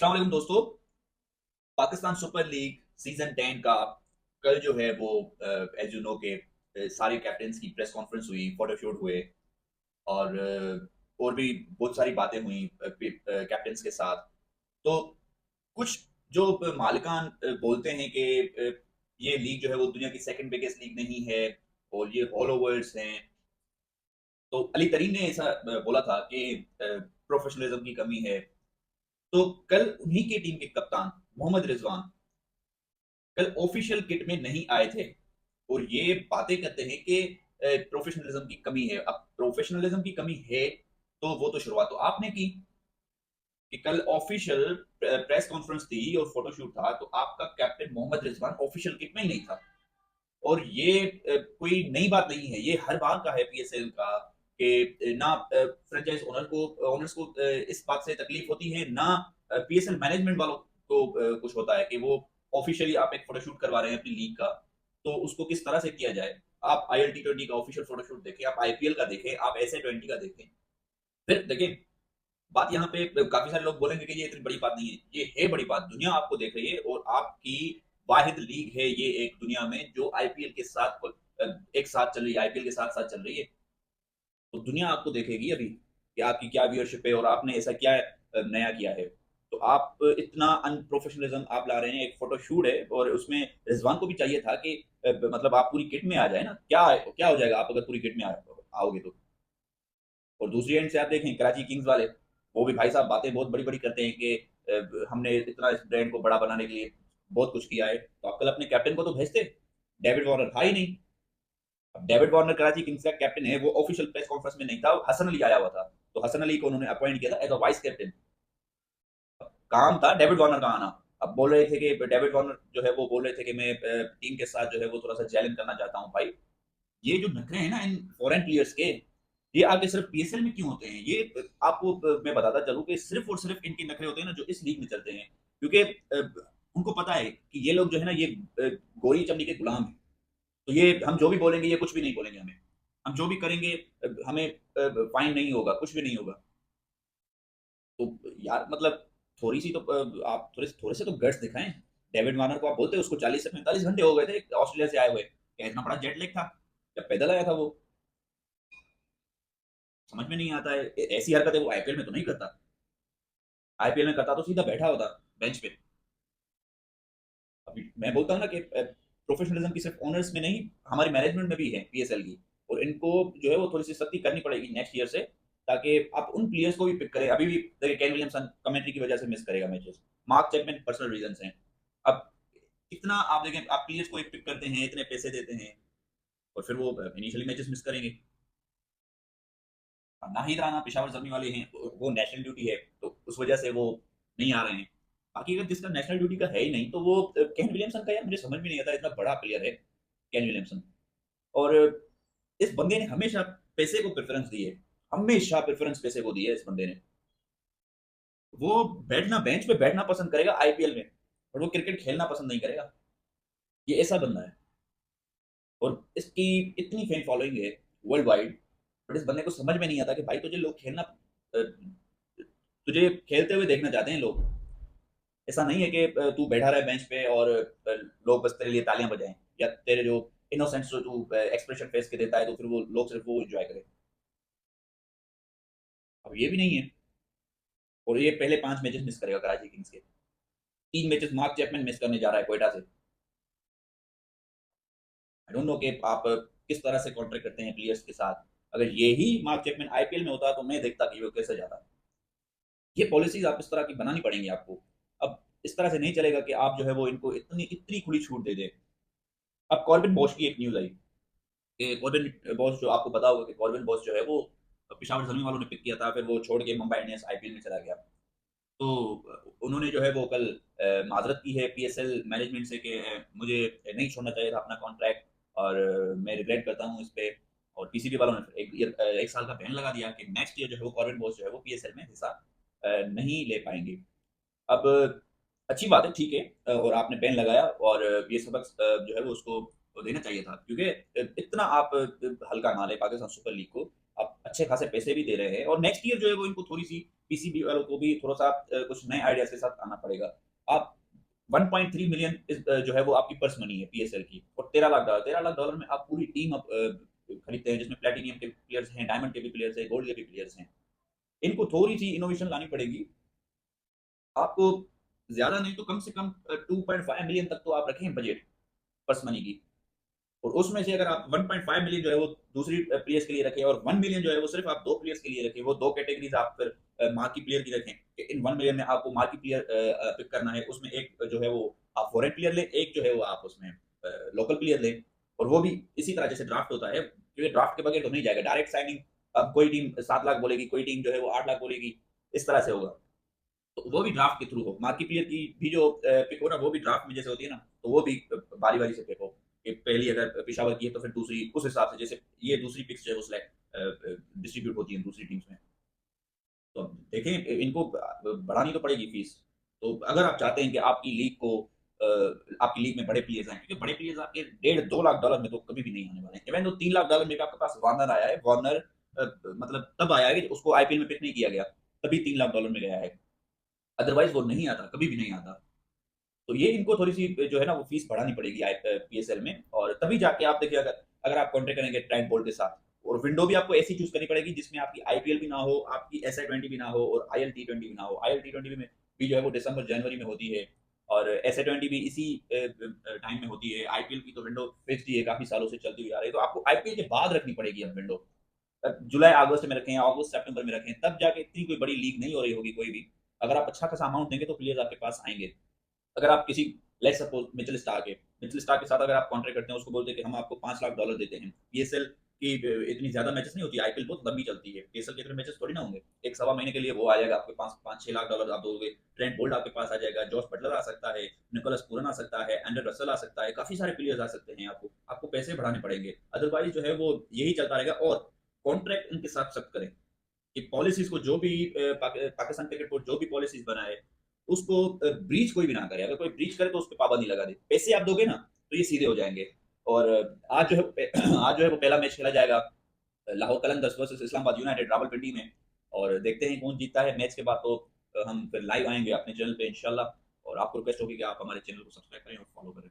अस्सलाम वालेकुम दोस्तों। पाकिस्तान सुपर लीग सीजन 10 का कल जो है वो एज यू नो के सारे कैप्टन्स की प्रेस कॉन्फ्रेंस हुई, फोटोशूट हुए और और भी बहुत सारी बातें हुई कैप्टन्स के साथ। तो कुछ जो मालिकान बोलते हैं कि ये लीग जो है वो दुनिया की सेकंड बिगेस्ट लीग नहीं है और ये फॉलोवर्स हैं। तो अली तरीन ने ऐसा बोला था कि प्रोफेशनलिज्म की कमी है। तो कल उन्हीं की टीम के कप्तान मोहम्मद रिजवान कल ऑफिशियल किट में नहीं आए थे और ये बातें करते हैं कि प्रोफेशनलिज्म की कमी है। अब प्रोफेशनलिज्म की कमी है तो वो तो शुरुआत तो आपने की कि कल ऑफिशियल प्रेस कॉन्फ्रेंस थी और फोटोशूट था, तो आपका captain Mohammad Rizwan official kit में ही नहीं था। और ये कोई नई बात नहीं है, ये हर बार का है पीएसएल का कि ना फ्रेंचाइज ओनर्स को इस बात से तकलीफ होती है, ना पीएसएल मैनेजमेंट वालों को कुछ होता है कि वो ऑफिशियली आप एक फोटोशूट करवा रहे हैं अपनी लीग का, तो उसको किस तरह से किया जाए। आप आईएल टी20 का ऑफिशियल फोटोशूट देखें, आप आईपीएल का देखें, आप एसए 20 का देखें। फिर देखिए, बात यहाँ पे काफी सारे लोग बोलेंगे कि ये इतनी बड़ी बात नहीं है। ये है बड़ी बात, दुनिया आपको देख रही है और आपकी वाहिद लीग है ये एक दुनिया में जो आईपीएल के साथ एक साथ चल रही है, आईपीएल के साथ साथ चल रही है। तो दुनिया आपको देखेगी अभी कि आपकी क्या व्यूअरशिप है और आपने ऐसा क्या नया किया है। तो आप इतना अनप्रोफेशनलिज्म आप ला रहे हैं। एक फोटो शूट है और उसमें रिजवान को भी चाहिए था कि मतलब आप पूरी किट में आ जाए ना। क्या क्या हो जाएगा आप अगर पूरी किट में आओगे तो। और दूसरी एंड से आप देखें कराची किंग्स वाले, वो भी भाई साहब बातें बहुत बड़ी बड़ी करते हैं कि हमने इतना इस ब्रांड को बड़ा बनाने के लिए बहुत कुछ किया है। तो आप कल अपने कैप्टन को तो भेजते। डेविड वार्नर था ही नहीं। अब डेविड वार्नर कराची किंग्स का कैप्टन है, वो ऑफिशियल प्रेस कॉन्फ्रेंस में नहीं था, हसन अली आया हुआ था। तो हसन अली को उन्होंने अपॉइंट किया था एज अ वाइस कैप्टन। काम था डेविड वार्नर का आना। अब बोल रहे थे कि डेविड वार्नर जो है वो बोल रहे थे कि मैं टीम के साथ जो है वो थोड़ा सा जैलिन करना चाहता हूँ। भाई, ये जो नखरे हैं ना इन फॉरेन प्लेयर्स के, ये आगे सिर्फ पीएसएल में क्यों होते हैं? ये आपको मैं बताता चलूं कि सिर्फ और सिर्फ इनके नखरे होते हैं ना जो इस लीग में चलते हैं, क्योंकि उनको पता है कि ये लोग जो है ना ये गोरी चमड़ी के गुलाम हैं। तो ये हम जो भी बोलेंगे ये कुछ भी नहीं बोलेंगे हमें। हम जो भी करेंगे हमें फाइन नहीं होगा, कुछ भी नहीं होगा। तो यार मतलब थोड़ी सी तो आप थोड़े थोड़े से तो गट्स दिखाएं। डेविड वार्नर को आप बोलते हैं उसको 40 से 45 घंटे हो गए थे ऑस्ट्रेलिया से आए हुए, क्या इतना बड़ा जेट लैग था जब पैदल आया था वो? समझ में नहीं आता है। ऐसी हरकतें वो आईपीएल में तो नहीं करता। आईपीएल में करता तो सीधा बैठा होता बेंच पे। अभी मैं बोलता हूँ ना कि प्रोफेशनलिज्म की सिर्फ ओनर्स में नहीं, हमारी मैनेजमेंट में भी है पीएसएल की। और इनको जो है वो थोड़ी सी सख्ती करनी पड़ेगी नेक्स्ट ईयर से, ताकि आप उन प्लेयर्स को भी पिक करें। अभी भी देखिए कैन विलियमसन कमेंट्री की वजह से मिस करेगा matches. Mark Chapman personal reason हैं। अब इतना आप देखें, आप प्लेयर्स को एक पिक करते हैं, इतने पैसे देते हैं और फिर वो इनिशियली मैचेस मिस करेंगे। नाहिद राना पेशावर जर्नी वाले हैं, वो नेशनल ड्यूटी है तो उस वजह से वो नहीं आ रहे हैं। बाकी अगर जिसका नेशनल ड्यूटी का है ही नहीं तो वो केन विलियमसन का, यार मुझे समझ में नहीं आता, इतना बड़ा प्लेयर है केन विलियमसन। और इस बंदे ने हमेशा पैसे को प्रेफरेंस दी है। हमेशा प्रेफरेंस पैसे को दी है इस बंदे ने। वो बैठना बेंच पे बैठना पसंद करेगा आईपीएल में, और वो क्रिकेट खेलना पसंद नहीं करेगा। ये ऐसा बंदा है और इसकी इतनी फैन फॉलोइंग है वर्ल्ड वाइड। बट इस बंदे को समझ में नहीं आता कि भाई तुझे लोग खेलना तुझे खेलते हुए देखना चाहते हैं लोग। ऐसा नहीं है कि तू बैठा रहे बेंच पे और लोग बस तेरे लिए तालियां बजाएं, या तेरे जो इनोसेंस जो तू एक्सप्रेशन फेस के देता है तो फिर वो लोग सिर्फ वो एंजॉय करें। अब ये भी नहीं है। और ये पहले 5 मैचेस मिस करेगा कराची किंग्स के। 3 मैचेस मार्क चैपमैन मिस करने जा रहा है कोयटा से। आई डोंट नो कि आप किस तरह से कॉन्ट्रैक्ट करते हैं प्लेयर्स के साथ। अगर यही मार्क चैपमैन आईपीएल में होता तो मैं देखता कि वो कैसे जाता। ये पॉलिसीज आप इस तरह की बनानी पड़ेंगी आपको। अब इस तरह से नहीं चलेगा कि आप जो है वो इनको इतनी इतनी खुली छूट दे दे। अब कॉर्बिन बॉश की एक न्यूज आई कि कॉर्बिन बॉस, जो आपको पता होगा कि कॉर्बिन बॉस जो है वो पेशावर जमीन वालों ने पिक किया था, फिर वो छोड़ के मुंबई इंडियंस आईपीएल में चला गया। तो उन्होंने जो है वो कल माजरत की है पीएसएल मैनेजमेंट से कि मुझे नहीं छोड़ना चाहिए था अपना कॉन्ट्रैक्ट और मैं रिग्रेट करता हूँ इस पे। और पीसीबी वालों ने एक साल का बैन लगा दिया कि नेक्स्ट ईयर जो है वो कॉर्बिन बॉस जो है वो पीएसएल में हिस्सा नहीं ले पाएंगे। अब अच्छी बात है, ठीक है, और आपने बैन लगाया और ये सबक जो है वो उसको देना चाहिए था, क्योंकि इतना आप हल्का ना ले पाकिस्तान सुपर लीग को। आप अच्छे खासे पैसे भी दे रहे हैं और नेक्स्ट ईयर जो है वो इनको थोड़ी सी पीसीबी वालों को भी थोड़ा सा कुछ नए आइडियाज के साथ आना पड़ेगा। आप 1.3 मिलियन जो है वो आपकी पर्स मनी है पीएसएल की, और $13 लाख, $13 लाख में आप पूरी टीम खरीदते हैं, जिसमें प्लेटिनियम के प्लेयर्स हैं, डायमंड के भी प्लेयर्स हैं, गोल्ड के भी प्लेयर्स हैं। इनको थोड़ी सी इनोवेशन लानी पड़ेगी आपको। ज्यादा नहीं तो कम से कम 2.5 मिलियन तक तो आप रखें बजट पर्स मनी की, और उसमें से अगर आप 1.5 मिलियन जो है वो दूसरी प्लेयर्स के लिए रखें, और 1 मिलियन जो है वो सिर्फ आप दो प्लेयर्स के लिए रखें। वो दो कैटेगरीज आप फिर मार्की प्लेयर की रखें कि इन 1 मिलियन में आपको मार्की प्लेयर पिक करना है, उसमें एक जो है वो आप फॉरेन प्लेयर लें, एक जो है वो आप उसमें लोकल प्लेयर लें। और वो भी इसी तरह जैसे ड्राफ्ट होता है, क्योंकि ड्राफ्ट के बगैर तो नहीं जाएगा डायरेक्ट साइनिंग। अब कोई टीम 7 लाख बोलेगी, कोई टीम जो है वो 8 लाख बोलेगी, इस तरह से होगा। तो वो भी ड्राफ्ट के थ्रू हो, मार्की प्लेयर की भी जो पिक हो ना, वो भी ड्राफ्ट में जैसे होती है ना, तो वो भी बारी बारी से पिक हो कि पहली अगर पिशावर की है तो फिर दूसरी उस हिसाब से, जैसे ये दूसरी पिक्स जो है वो सिलेक्ट डिस्ट्रीब्यूट होती है दूसरी टीम्स में। तो अब देखें, इनको बढ़ानी तो पड़ेगी फीस। तो अगर आप चाहते हैं कि आपकी लीग को आपकी लीग में बड़े प्लेयर्स आए, क्योंकि बड़े प्लेयर्स आपके 1.5-2 लाख डॉलर में तो कभी भी नहीं आने वाले हैं। इवन तो $3 लाख में आपके पास वार्नर आया है, वार्नर मतलब तब आया है कि उसको आईपीएल में पिक नहीं किया गया, तभी $3 लाख में गया है, अदरवाइज वो नहीं आता, कभी भी नहीं आता। तो ये इनको थोड़ी सी जो है ना वो फीस बढ़ानी पड़ेगी पीएसएल में, और तभी जाके आप देखिए, अगर अगर आप कॉन्ट्रैक्ट करेंगे ट्रैंट बोल्ट के साथ, और विंडो भी आपको ऐसी चूज करनी पड़ेगी जिसमें आपकी आईपीएल भी ना हो, आपकी एसए 20 भी ना हो, और आईएल टी 20 भी ना हो। आईएल टी 20 में भी जो है वो दिसंबर जनवरी में होती है, और एसए 20 भी इसी टाइम में होती है। आईपीएल की तो विंडो फिक्स ही है, काफी सालों से चलती हुई आ रही है, तो आपको आईपीएल के बाद रखनी पड़ेगी अब विंडो। जुलाई अगस्त में रखें या अगस्त सितंबर में रखें, तब जाके इतनी कोई बड़ी लीग नहीं हो रही होगी कोई भी। अगर आप अच्छा खासा अमाउंट देंगे तो प्लेयर्स आपके पास आएंगे। अगर आप किसी, लेट्स सपोज मिचेल स्टार्क के साथ अगर आप कॉन्ट्रैक्ट करते हैं, उसको बोलते हैं कि हम आपको $5 लाख देते हैं। पीएसएल की इतनी ज्यादा मैचेस नहीं होती, आईपीएल बहुत लंबी चलती है, पीएसएल के इतने मैचेस थोड़ी ना होंगे। एक सवा महीने के लिए वो आ जाएगा आपके पास, $5-6 लाख आप दोगे। ट्रेंट बोल्ट आपके पास आ जाएगा, जॉस बटलर आ सकता है, निकोलस पूरन आ सकता है, एंड्रे रसल आ सकता है, काफी सारे प्लेयर्स आ सकते हैं। आपको आपको पैसे बढ़ाने पड़ेंगे, अदरवाइज जो है वो यही चलता रहेगा। और कॉन्ट्रैक्ट उनके साथ सख्त करें कि पॉलिसीज को जो भी पाकिस्तान क्रिकेट बोर्ड जो भी पॉलिसीज बनाए, उसको ब्रीच कोई भी ना करे। अगर कोई ब्रीच करे तो उस पर पाबंदी लगा दे। पैसे आप दोगे ना तो ये सीधे हो जाएंगे। और आज जो है आज जो है वो पहला मैच खेला जाएगा, लाहौर कलंदर्स वर्सेस इस्लामाबाद यूनाइटेड रावलपिंडी में। और देखते हैं कौन जीतता है। मैच के बाद तो हम फिर लाइव आएंगे अपने चैनल पे इंशाल्लाह। और आपको रिक्वेस्ट होगी कि आप हमारे चैनल को सब्सक्राइब करें और फॉलो करें।